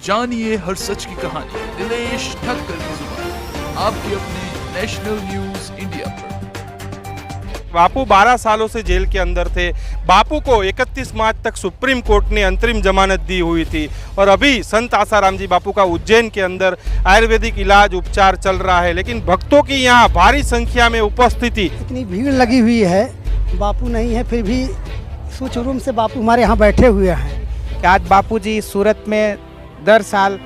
जानिए हर सच की कहानी दिनेश ठक्कर की जुबान आपके अपने नेशनल न्यूज इंडिया पर। बापू 12 सालों से जेल के अंदर थे। बापू को 31 मार्च तक सुप्रीम कोर्ट ने अंतरिम जमानत दी हुई थी और अभी संत आसाराम जी बापू का उज्जैन के अंदर आयुर्वेदिक इलाज उपचार चल रहा है, लेकिन भक्तों की यहाँ भारी संख्या में उपस्थिति। इतनी भीड़ लगी हुई है, बापू नहीं है फिर भी सुचारू से बापू हमारे यहाँ बैठे हुए हैं। कि आज बापू जी सूरत में दर साल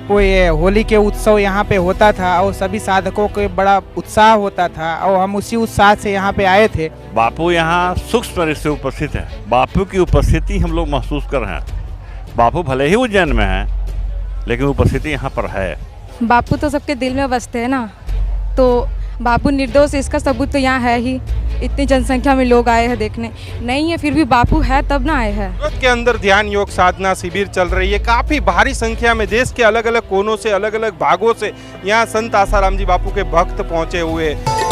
कोई होली के उत्सव यहाँ पे होता था और सभी साधकों को बड़ा उत्साह होता था और हम उसी उत्साह से यहाँ पे आए थे। बापू यहाँ सूक्ष्म रूप से उपस्थित है। बापू की उपस्थिति हम लोग महसूस कर रहे हैं। बापू भले ही उज्जैन में है लेकिन उपस्थिति यहाँ पर है। बापू तो सबके दिल में बसते हैं ना, तो बापू निर्दोष इसका सबूत तो यहाँ है ही। इतनी जनसंख्या में लोग आए हैं देखने, नहीं है फिर भी बापू है तब ना आए हैं। सूरत के अंदर ध्यान योग साधना शिविर चल रही है। काफी भारी संख्या में देश के अलग अलग कोनों से, अलग अलग भागों से यहाँ संत आसाराम जी बापू के भक्त पहुंचे हुए हैं।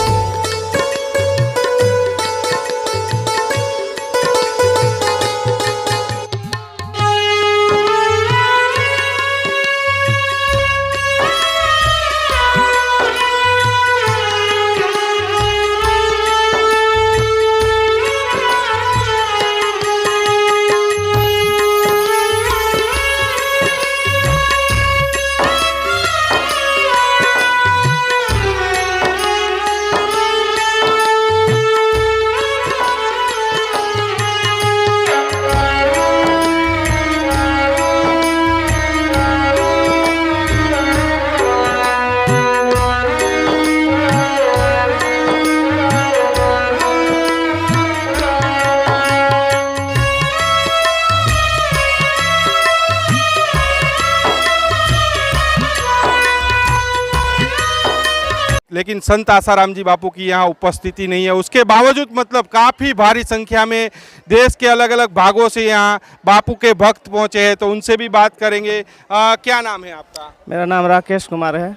लेकिन संत आसाराम जी बापू की यहाँ उपस्थिति नहीं है। उसके बावजूद मतलब काफ़ी भारी संख्या में देश के अलग अलग भागों से यहाँ बापू के भक्त पहुँचे हैं, तो उनसे भी बात करेंगे। क्या नाम है आपका? मेरा नाम राकेश कुमार है।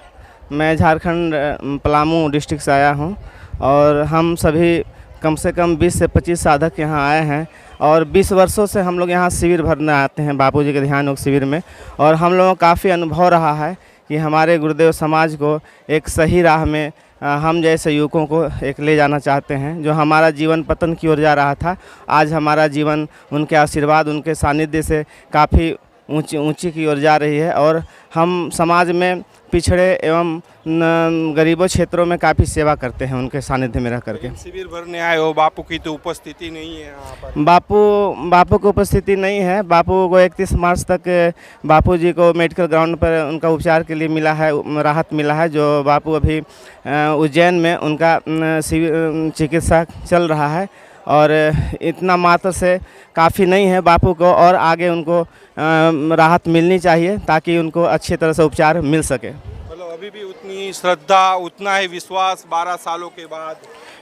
मैं झारखंड पलामू डिस्ट्रिक्ट से आया हूँ और हम सभी कम से कम 20 से 25 साधक यहाँ आए हैं और 20 वर्षों से हम लोग यहाँ शिविर भरने आते हैं बापू जी के ध्यान योग शिविर में। और हम लोगों को काफ़ी अनुभव रहा है कि हमारे गुरुदेव समाज को एक सही राह में हम जैसे युवकों को एक ले जाना चाहते हैं। जो हमारा जीवन पतन की ओर जा रहा था, आज हमारा जीवन उनके आशीर्वाद, उनके सानिध्य से काफ़ी ऊंची की ओर जा रही है और हम समाज में पिछड़े एवं गरीबों क्षेत्रों में काफ़ी सेवा करते हैं उनके सानिध्य में रह करके। शिविर भरने आए हो, बापू की तो उपस्थिति नहीं है यहाँ पर। बापू की उपस्थिति नहीं है। बापू को 31 मार्च तक बापू जी को मेडिकल ग्राउंड पर उनका उपचार के लिए मिला है, राहत मिला है। जो बापू अभी उज्जैन में उनका चिकित्सा चल रहा है और इतना मात्र से काफ़ी नहीं है बापू को, और आगे उनको राहत मिलनी चाहिए ताकि उनको अच्छी तरह से उपचार मिल सके। मतलब अभी भी उतनी श्रद्धा, उतना ही विश्वास 12 सालों के बाद?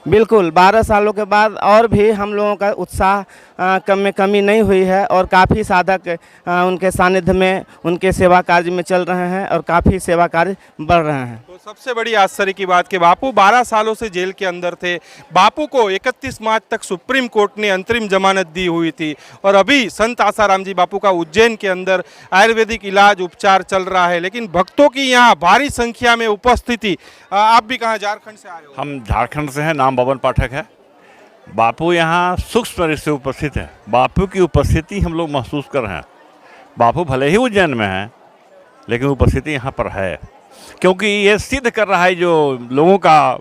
बिल्कुल, 12 सालों के बाद और भी हम लोगों का उत्साह कमी नहीं हुई है और काफ़ी साधक उनके सानिध्य में, उनके सेवा कार्य में चल रहे हैं और काफ़ी सेवा कार्य बढ़ रहे हैं। तो सबसे बड़ी आश्चर्य की बात कि बापू 12 सालों से जेल के अंदर थे। बापू को 31 मार्च तक सुप्रीम कोर्ट ने अंतरिम जमानत दी हुई थी और अभी संत आसाराम जी बापू का उज्जैन के अंदर आयुर्वेदिक इलाज उपचार चल रहा है, लेकिन भक्तों की यहाँ भारी संख्या में उपस्थिति। आप भी कहाँ, झारखंड से आए हो? हम झारखंड से हैं, नाम बबन पाठक है। बापू यहाँ सूक्ष्म रूप से उपस्थित है। बापू की उपस्थिति हम लोग महसूस कर रहे हैं। बापू भले ही उज्जैन में है लेकिन उपस्थिति यहाँ पर है, क्योंकि ये सिद्ध कर रहा है जो लोगों का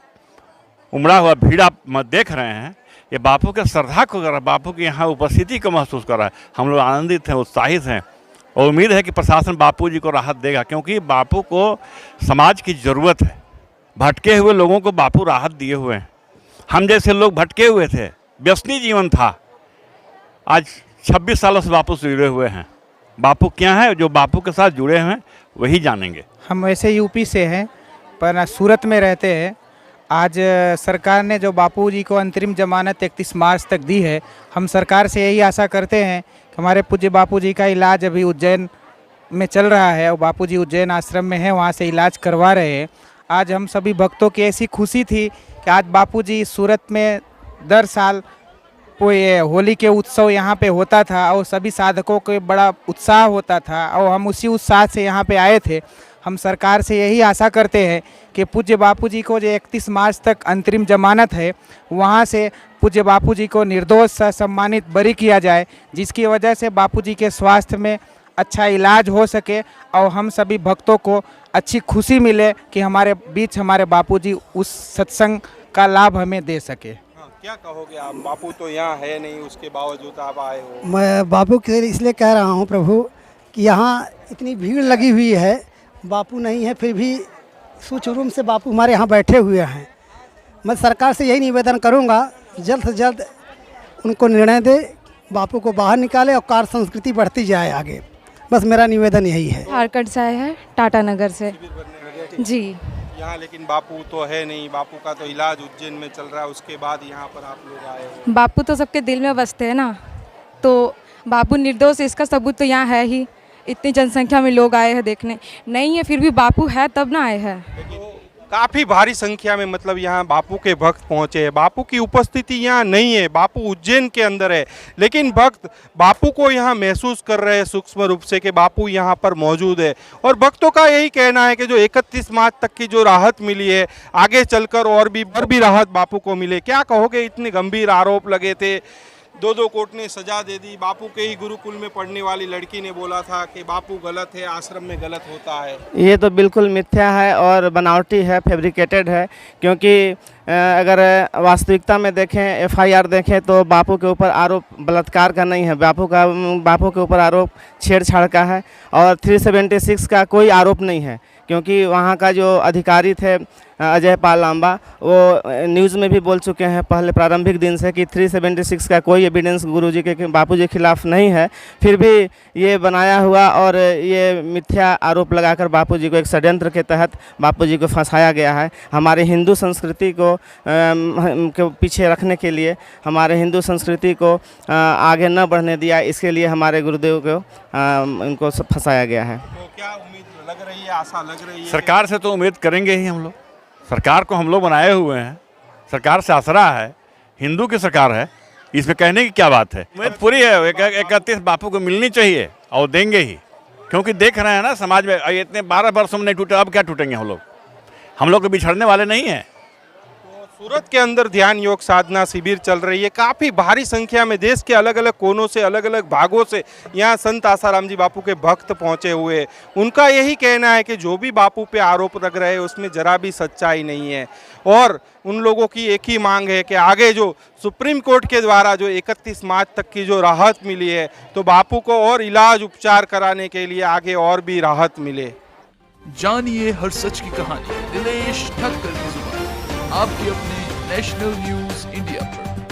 उमड़ा हुआ भीड़ आप देख रहे हैं, ये बापू के श्रद्धा को कर रहा है, बापू की यहाँ उपस्थिति को महसूस कर रहा है। हम लोग आनंदित हैं, उत्साहित हैं और उम्मीद है कि प्रशासन बापू जी को राहत देगा, क्योंकि बापू को समाज की ज़रूरत है। भटके हुए लोगों को बापू राहत दिए हुए हैं। हम जैसे लोग भटके हुए थे, व्यसनी जीवन था, आज 26 सालों से बापू से जुड़े हुए हैं। बापू क्या है, जो बापू के साथ जुड़े हैं वही जानेंगे। हम वैसे यूपी से हैं पर सूरत में रहते हैं। आज सरकार ने जो बापू जी को अंतरिम जमानत 31 मार्च तक दी है, हम सरकार से यही आशा करते हैं कि हमारे पूज्य बापू जी का इलाज अभी उज्जैन में चल रहा है और बापू जी उज्जैन आश्रम में हैं, वहाँ से इलाज करवा रहे हैं। आज हम सभी भक्तों की ऐसी खुशी थी कि आज बापू जी सूरत में दर साल वो ये होली के उत्सव यहाँ पे होता था और सभी साधकों के बड़ा उत्साह होता था और हम उसी उत्साह से यहाँ पे आए थे। हम सरकार से यही आशा करते हैं कि पूज्य बापू जी को जो 31 मार्च तक अंतरिम जमानत है वहाँ से पूज्य बापू जी को निर्दोष सम्मानित बरी किया जाए, जिसकी वजह से बापू जी के स्वास्थ्य में अच्छा इलाज हो सके और हम सभी भक्तों को अच्छी खुशी मिले कि हमारे बीच हमारे बापू जी उस सत्संग का लाभ हमें दे सके। हाँ, क्या कहोगे आप? बापू तो यहाँ है नहीं, उसके बावजूद आप आए हो। मैं बापू के लिए इसलिए कह रहा हूँ प्रभु कि यहाँ इतनी भीड़ लगी हुई है, बापू नहीं है फिर भी सुचारू से बापू हमारे यहाँ बैठे हुए हैं। मैं सरकार से यही निवेदन करूँगा जल्द से जल्द उनको निर्णय दे, बापू को बाहर निकाले और कार्य संस्कृति बढ़ती जाए आगे। बस मेरा निवेदन यही है। झारखंड से आए हैं, टाटा नगर से जी। यहाँ लेकिन बापू तो है नहीं, बापू का तो इलाज उज्जैन में चल रहा है, उसके बाद यहाँ पर आप लोग आए हो। बापू तो सबके दिल में बसते हैं ना, तो बापू निर्दोष इसका सबूत तो यहाँ है ही। इतनी जनसंख्या में लोग आए हैं देखने, नहीं है फिर भी बापू है तब ना आए हैं। काफ़ी भारी संख्या में मतलब यहाँ बापू के भक्त पहुँचे हैं। बापू की उपस्थिति यहाँ नहीं है, बापू उज्जैन के अंदर है, लेकिन भक्त बापू को यहाँ महसूस कर रहे हैं सूक्ष्म रूप से कि बापू यहाँ पर मौजूद है। और भक्तों का यही कहना है कि जो 31 मार्च तक की जो राहत मिली है, आगे चलकर और भी राहत बापू को मिले। क्या कहोगे? इतने गंभीर आरोप लगे थे, 2 कोर्ट ने सजा दे दी। बापू के ही गुरुकुल में पढ़ने वाली लड़की ने बोला था कि बापू गलत है, आश्रम में गलत होता है। ये तो बिल्कुल मिथ्या है और बनावटी है, फैब्रिकेटेड है। क्योंकि अगर वास्तविकता में देखें, FIR देखें तो बापू के ऊपर आरोप बलात्कार का नहीं है, बापू के ऊपर आरोप छेड़छाड़ का है। और 376 का कोई आरोप नहीं है, क्योंकि वहाँ का जो अधिकारी थे अजय पाल लांबा, वो न्यूज़ में भी बोल चुके हैं पहले प्रारंभिक दिन से कि 376 का कोई एविडेंस गुरुजी के बापू जी के खिलाफ नहीं है। फिर भी ये बनाया हुआ और ये मिथ्या आरोप लगाकर बापू जी को एक षड्यंत्र के तहत बापू जी को फंसाया गया है। हमारे हिंदू संस्कृति को पीछे रखने के लिए, हमारे हिंदू संस्कृति को आगे न बढ़ने दिया, इसके लिए हमारे गुरुदेव को उनको फंसाया गया है। तो क्या उम्मीद लग रही है, आशा लग रही है? सरकार से तो उम्मीद करेंगे ही हम लोग। सरकार को हम लोग बनाए हुए हैं, सरकार से आसरा है, हिंदू की सरकार है, इसमें कहने की क्या बात है। उम्मीद पूरी है, 31 बापू को मिलनी चाहिए और देंगे ही, क्योंकि देख रहे हैं ना समाज में इतने 12 वर्षों में नहीं टूटे, अब क्या टूटेंगे हम लोग तो बिछड़ने वाले नहीं हैं। सूरत के अंदर ध्यान योग साधना शिविर चल रही है। काफ़ी भारी संख्या में देश के अलग अलग कोनों से, अलग अलग भागों से यहाँ संत आसाराम जी बापू के भक्त पहुँचे हुए हैं। उनका यही कहना है कि जो भी बापू पे आरोप लग रहे हैं उसमें जरा भी सच्चाई नहीं है। और उन लोगों की एक ही मांग है कि आगे जो सुप्रीम कोर्ट के द्वारा जो 31 मार्च तक की जो राहत मिली है, तो बापू को और इलाज उपचार कराने के लिए आगे और भी राहत मिले। जानिए हर सच की कहानी दिनेश ठक्कर की जुबान, आपके अपने नेशनल न्यूज इंडिया पर।